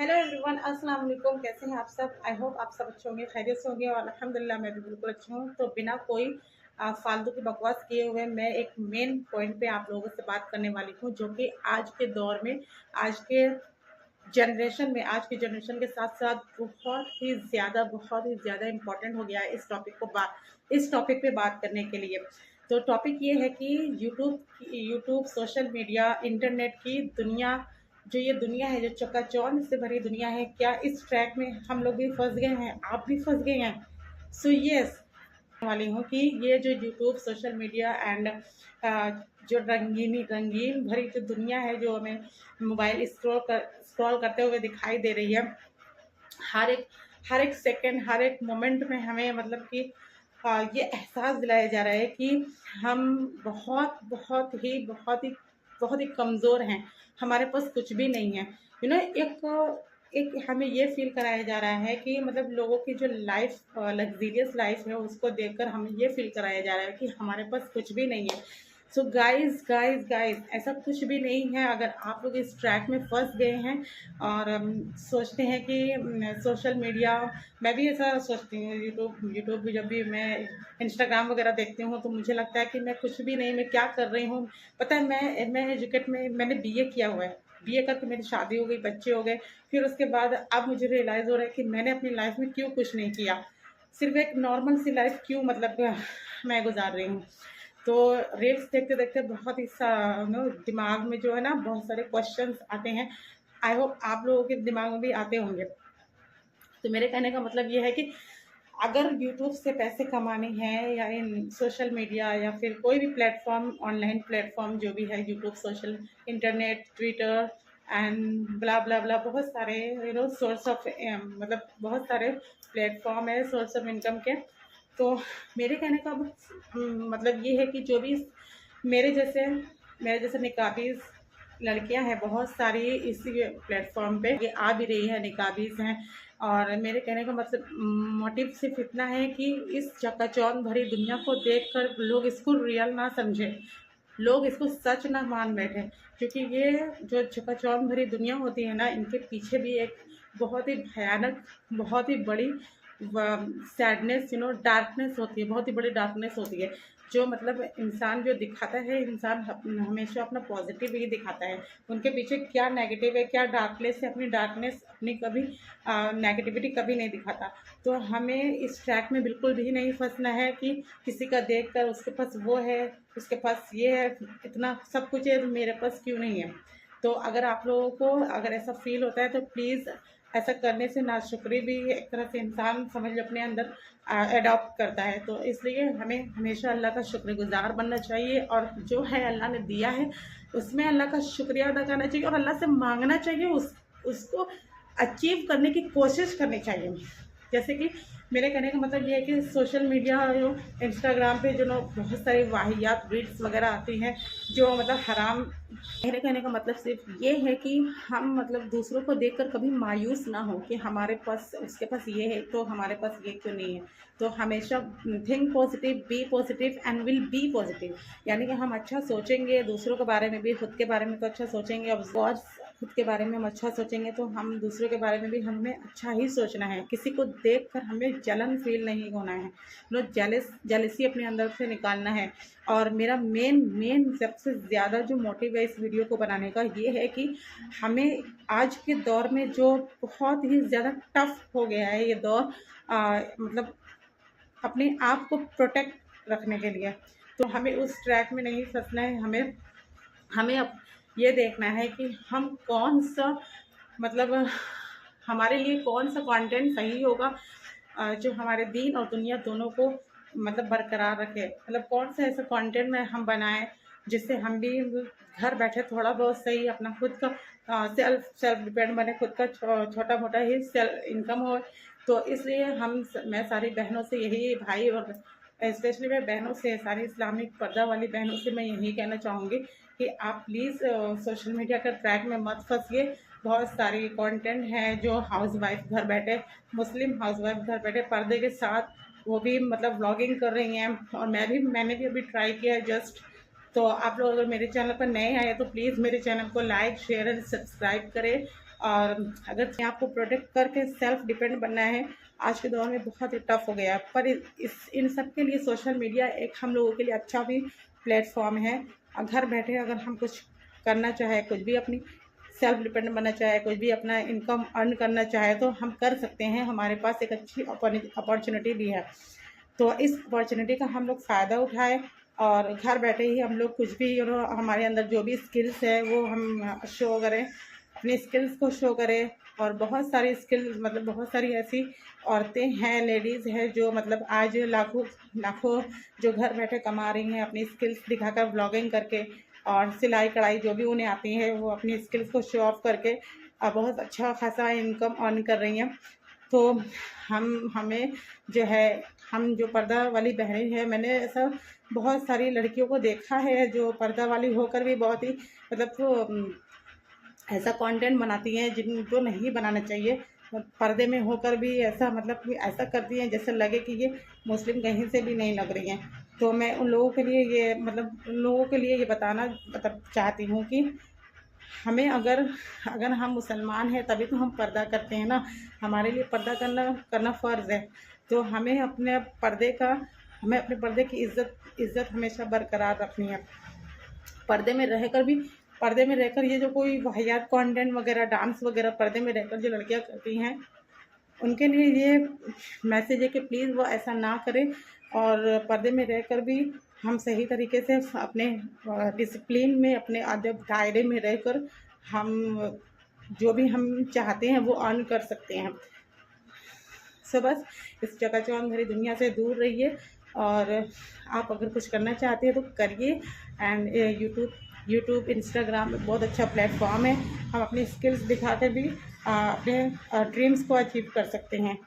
Hello everyone, अस्सलाम वालेकुम। कैसे हैं आप सब? आई होप आप सब अच्छे होंगे, खैरियत से होंगे और अल्हम्दुलिल्लाह मैं भी बिल्कुल अच्छी हूँ। तो बिना कोई फालतू की बकवास किए हुए मैं एक मेन पॉइंट पे आप लोगों से बात करने वाली हूँ, जो कि आज के दौर में, आज के आज की जनरेशन के साथ-साथ बहुत ही ज़्यादा इम्पोर्टेंट हो गया है इस टॉपिक पे बात करने के लिए। तो टॉपिक ये है कि यूट्यूब, सोशल मीडिया, इंटरनेट की दुनिया, जो ये दुनिया है, जो चकाचौंध से भरी दुनिया है, क्या इस ट्रैक में हम लोग भी फँस गए हैं, आप भी फँस गए हैं? सो येस, वाली हूँ कि ये जो यूट्यूब, सोशल मीडिया एंड जो रंगीन भरी जो दुनिया है, जो हमें मोबाइल स्क्रॉल करते हुए दिखाई दे रही है, हर एक हर एक सेकंड, हर एक मोमेंट में हमें मतलब कि ये एहसास दिलाया जा रहा है कि हम बहुत ही कमज़ोर हैं, हमारे पास कुछ भी नहीं है। एक हमें ये फ़ील कराया जा रहा है कि मतलब लोगों की जो लग्ज़रियस लाइफ़ है, उसको देखकर हमें ये फ़ील कराया जा रहा है कि हमारे पास कुछ भी नहीं है। सो गाइज़ ऐसा कुछ भी नहीं है। अगर आप लोग इस ट्रैक में फँस गए हैं और सोचते हैं कि सोशल मीडिया, मैं भी ऐसा सोचती हूँ। यूट्यूब भी, जब भी मैं इंस्टाग्राम वगैरह देखती हूँ, तो मुझे लगता है कि मैं कुछ भी नहीं, मैं क्या कर रही हूँ। पता है, मैंने बीए किया हुआ है। बीए करके मेरी शादी हो गई, बच्चे हो गए। फिर उसके बाद अब मुझे रियलाइज़ हो रहा है कि मैंने अपनी लाइफ़ में क्यों कुछ नहीं किया। सिर्फ़ एक नॉर्मल सी लाइफ़ क्यों मतलब मैं गुज़ार रही हूँ। तो रील्स देखते-देखते बहुत ही दिमाग में जो है ना, बहुत सारे क्वेश्चंस आते हैं। आई होप आप लोगों के दिमाग में भी आते होंगे। तो मेरे कहने का मतलब ये है कि अगर यूट्यूब से पैसे कमाने हैं, या इन सोशल मीडिया, या फिर कोई भी प्लेटफ़ॉर्म, ऑनलाइन प्लेटफ़ॉर्म जो भी है, YouTube, social, internet, Twitter and blah, blah, blah, बहुत सारे सोर्स ऑफ मतलब बहुत सारे प्लेटफ़ॉर्म है सोर्स ऑफ इनकम के। तो मेरे कहने का मतलब ये है कि जो भी मेरे जैसे मेरे जैसे निकाबीज़ लड़कियां हैं, बहुत सारी इसी प्लेटफॉर्म पे ये आ भी रही है, निकाबीज़ हैं। और मेरे कहने का मतलब मोटिव सिर्फ इतना है कि इस चकाचौंध भरी दुनिया को देखकर लोग इसको रियल ना समझें, लोग इसको सच ना मान बैठे। क्योंकि ये जो चकाचौंध भरी दुनिया होती है ना, इनके पीछे भी एक बहुत ही भयानक, बहुत ही बड़ी सैडनेस, डार्कनेस होती है, बहुत ही बड़ी डार्कनेस होती है। जो मतलब इंसान जो दिखाता है, इंसान हमेशा अपना पॉजिटिव ही दिखाता है। उनके पीछे क्या नेगेटिव है, क्या डार्कनेस है, अपनी डार्कनेस, अपनी कभी नेगेटिविटी कभी नहीं दिखाता। तो हमें इस ट्रैक में बिल्कुल भी नहीं फंसना है कि किसी का देखकर उसके पास वो है, उसके पास ये है, इतना सब कुछ है, तो मेरे पास क्यों नहीं है। तो अगर आप लोगों को अगर ऐसा फील होता है, तो प्लीज़, ऐसा करने से नाशुक्री भी एक तरह से इंसान समझ लो अपने अंदर एडॉप्ट करता है। तो इसलिए हमें हमेशा अल्लाह का शुक्रगुज़ार बनना चाहिए, और जो है अल्लाह ने दिया है, उसमें अल्लाह का शुक्रिया अदा करना चाहिए, और अल्लाह से मांगना चाहिए, उसको अचीव करने की कोशिश करनी चाहिए। जैसे कि मेरे कहने का मतलब ये है कि सोशल मीडिया, जो इंस्टाग्राम पे जो लोग बहुत सारी वाहियात रील्स वगैरह आती हैं, जो मतलब हराम। मेरे कहने का मतलब सिर्फ ये है कि हम मतलब दूसरों को देखकर कभी मायूस ना हो कि हमारे पास, उसके पास ये है तो हमारे पास ये क्यों नहीं है। तो हमेशा think positive, be positive and will be positive. यानी कि हम अच्छा सोचेंगे, दूसरों के बारे में भी, खुद के बारे में तो अच्छा सोचेंगे। ऑफ कोर्स खुद के बारे में हम अच्छा सोचेंगे, तो हम दूसरों के बारे में भी हमें अच्छा ही सोचना है। किसी को देखकर हमें जलन फील नहीं होना है, जेलसी अपने अंदर से निकालना है। और मेरा मेन मेन सबसे ज़्यादा जो मोटिव है इस वीडियो को बनाने का, ये है कि हमें आज के दौर में, जो बहुत ही ज़्यादा टफ हो गया है ये दौर, मतलब अपने आप को प्रोटेक्ट रखने के लिए, तो हमें उस ट्रैक में नहीं फंसना है। हमें हमें अब ये देखना है कि हम कौन सा, मतलब हमारे लिए कौन सा कंटेंट सही होगा, जो हमारे दीन और दुनिया दोनों को मतलब बरकरार रखे। मतलब कौन सा ऐसा कंटेंट में हम बनाएं जिससे हम भी घर बैठे थोड़ा बहुत सही अपना खुद का सेल्फ डिपेंड बने, खुद का छोटा मोटा ही सेल्फ इनकम हो। तो इसलिए मैं सारी बहनों से यही, भाई और स्पेशली मैं बहनों से, सारी इस्लामिक पर्दा वाली बहनों से मैं यही कहना चाहूँगी कि आप प्लीज़ सोशल मीडिया के ट्रैक में मत फंसिए। बहुत सारी कंटेंट हैं जो हाउसवाइफ घर बैठे, मुस्लिम हाउसवाइफ घर बैठे पर्दे के साथ, वो भी मतलब व्लॉगिंग कर रही हैं। और मैंने भी अभी ट्राई किया है जस्ट। तो आप लोग अगर मेरे चैनल पर नए आए तो प्लीज़ मेरे चैनल को लाइक, शेयर एंड सब्सक्राइब करें। और अगर आपको प्रोटेक्ट करके सेल्फ डिपेंड बनना है, आज के दौर में बहुत ही टफ हो गया है। पर इन सब के लिए सोशल मीडिया एक हम लोगों के लिए अच्छा भी प्लेटफॉर्म है। घर बैठे अगर हम कुछ करना चाहे, कुछ भी अपनी सेल्फ डिपेंडेंट बनना चाहे, कुछ भी अपना इनकम अर्न करना चाहे तो हम कर सकते हैं। हमारे पास एक अच्छी अपॉर्चुनिटी भी है, तो इस अपॉर्चुनिटी का हम लोग फ़ायदा उठाएं और घर बैठे ही हम लोग कुछ भी हमारे अंदर जो भी स्किल्स है वो हम शो करें, अपनी स्किल्स को शो करें। और बहुत सारी स्किल्स, मतलब बहुत सारी ऐसी औरतें हैं, लेडीज़ हैं जो मतलब आज लाखों लाखों जो घर बैठे कमा रही हैं अपनी स्किल्स दिखाकर, ब्लॉगिंग करके और सिलाई कढ़ाई जो भी उन्हें आती है वो अपनी स्किल्स को शो ऑफ करके बहुत अच्छा खासा इनकम अर्न कर रही हैं। तो हमें जो है, हम जो पर्दा वाली बहनें हैं, मैंने ऐसा बहुत सारी लड़कियों को देखा है जो पर्दा वाली होकर भी बहुत ही मतलब ऐसा कंटेंट बनाती हैं जिनको नहीं बनाना चाहिए। पर्दे में होकर भी ऐसा मतलब कि ऐसा करती हैं जैसे लगे कि ये मुस्लिम कहीं से भी नहीं लग रही हैं। तो मैं उन लोगों के लिए ये मतलब उन लोगों के लिए ये बताना मतलब चाहती हूँ कि हमें अगर हम मुसलमान हैं तभी तो हम पर्दा करते हैं ना। हमारे लिए पर्दा करना फ़र्ज़ है। तो हमें अपने पर्दे की इज़्ज़त हमेशा बरकरार रखनी है। पर्दे में रहकर ये जो कोई वाहियात कंटेंट वगैरह, डांस वगैरह पर्दे में रहकर जो लड़कियां करती हैं, उनके लिए ये मैसेज है कि प्लीज़ वो ऐसा ना करें। और पर्दे में रहकर भी हम सही तरीके से अपने डिसिप्लिन में, अपने दायरे में रहकर हम जो भी हम चाहते हैं वो अर्न कर सकते हैं। सो बस इस चकाचौंध भरी दुनिया से दूर रहिए और आप अगर कुछ करना चाहते हैं तो करिए। एंड यूट्यूब इंस्टाग्राम बहुत अच्छा प्लेटफॉर्म है। हम अपनी स्किल्स दिखाकर भी अपने ड्रीम्स को अचीव कर सकते हैं।